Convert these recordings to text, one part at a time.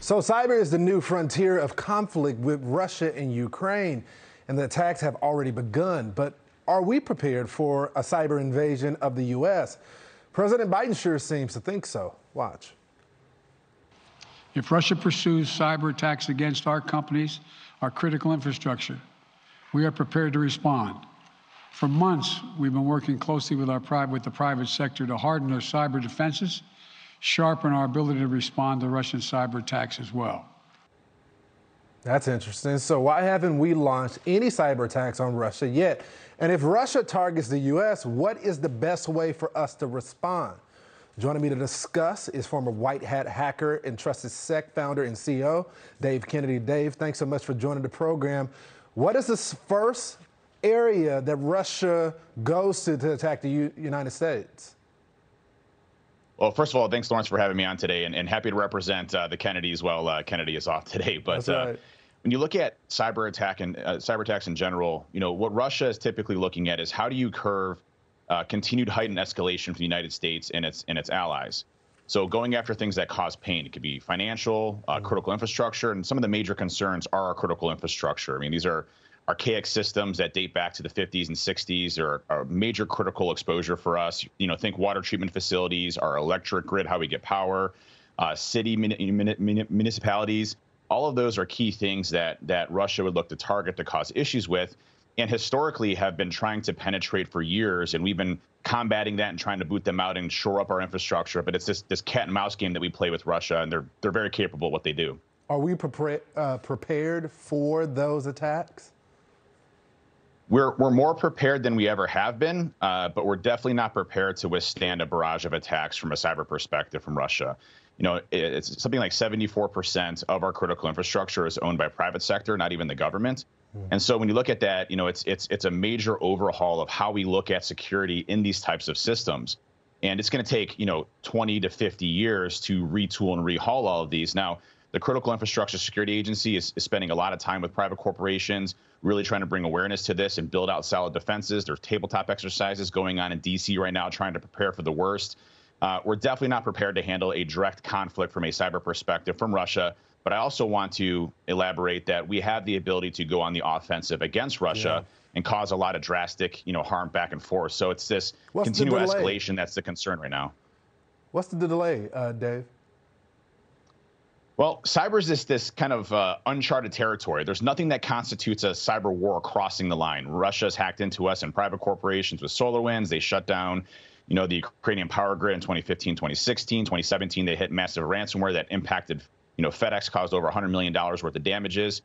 So cyber is the new frontier of conflict with Russia and Ukraine, and the attacks have already begun. But are we prepared for a cyber invasion of the U.S.? President Biden sure seems to think so. Watch. If Russia pursues cyber attacks against our companies, our critical infrastructure, we are prepared to respond. For months, we've been working closely with the private sector to harden our cyber defenses, sharpen our ability to respond to Russian cyber attacks as well. That's interesting. So why haven't we launched any cyber attacks on Russia yet? And if Russia targets the U.S., what is the best way for us to respond? Joining me to discuss is former White Hat hacker and TrustedSec founder and CEO, Dave Kennedy. Dave, thanks so much for joining the program. What is the first area that Russia goes to attack the United States? Well, first of all, thanks, Lawrence, for having me on today, and happy to represent the Kennedys. Well, Kennedy is off today, but right. When you look at cyber attacks in general, what Russia is typically looking at is how do you curve continued heightened escalation for the United States and its allies. So going after things that cause pain, it could be financial, critical infrastructure, and some of the major concerns are our critical infrastructure. I mean, these are archaic systems that date back to the 50s and 60s are a major critical exposure for us. Think water treatment facilities, our electric grid, how we get power, city municipalities. All of those are key things that Russia would look to target to cause issues with, and historically have been trying to penetrate for years. And we've been combating that and trying to boot them out and shore up our infrastructure. But it's this cat and mouse game that we play with Russia, and they're very capable at what they do. Are we prepared for those attacks? We're more prepared than we ever have been, but we're definitely not prepared to withstand a barrage of attacks from a cyber perspective from Russia. It's something like 74% of our critical infrastructure is owned by private sector, not even the government. And so when you look at that, it's a major overhaul of how we look at security in these types of systems. And it's going to take, 20 to 50 years to retool and rehaul all of these. Now, the Critical Infrastructure Security Agency is spending a lot of time with private corporations, really trying to bring awareness to this and build out solid defenses. There's tabletop exercises going on in D.C. right now, trying to prepare for the worst. We're definitely not prepared to handle a direct conflict from a cyber perspective from Russia. But I also want to elaborate that we have the ability to go on the offensive against Russia and cause a lot of drastic, harm back and forth. So it's this continual escalation that's the concern right now. What's the delay, Dave? Well, cyber is this kind of uncharted territory. There's nothing that constitutes a cyber war crossing the line. Russia's hacked into us and private corporations with SolarWinds. They shut down, the Ukrainian power grid in 2015, 2016, 2017. They hit massive ransomware that impacted, FedEx, caused over $100 million worth of damages.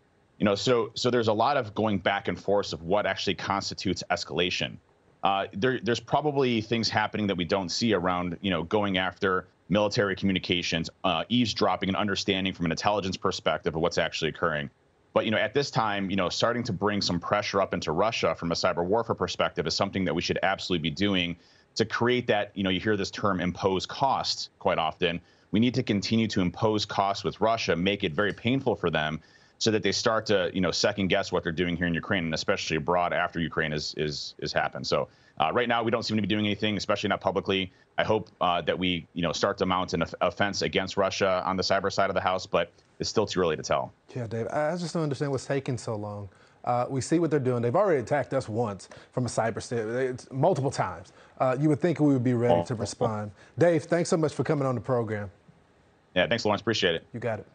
So there's a lot of going back and forth of what actually constitutes escalation. There's probably things happening that we don't see around, going after military communications, eavesdropping and understanding from an intelligence perspective of what's actually occurring. But, at this time, starting to bring some pressure up into Russia from a cyber warfare perspective is something that we should absolutely be doing to create that, you hear this term impose costs quite often. We need to continue to impose costs with Russia, make it very painful for them so that they start to, second guess what they're doing here in Ukraine, and especially abroad after Ukraine is happened. So right now, we don't seem to be doing anything, especially not publicly. I hope that we, start to mount an offense against Russia on the cyber side of the house, but it's still too early to tell. Yeah, Dave, I just don't understand what's taking so long. We see what they're doing. They've already attacked us once from a cyber standpoint, multiple times. You would think we would be ready to respond. Dave, thanks so much for coming on the program. Yeah, thanks, Lawrence. Appreciate it. You got it.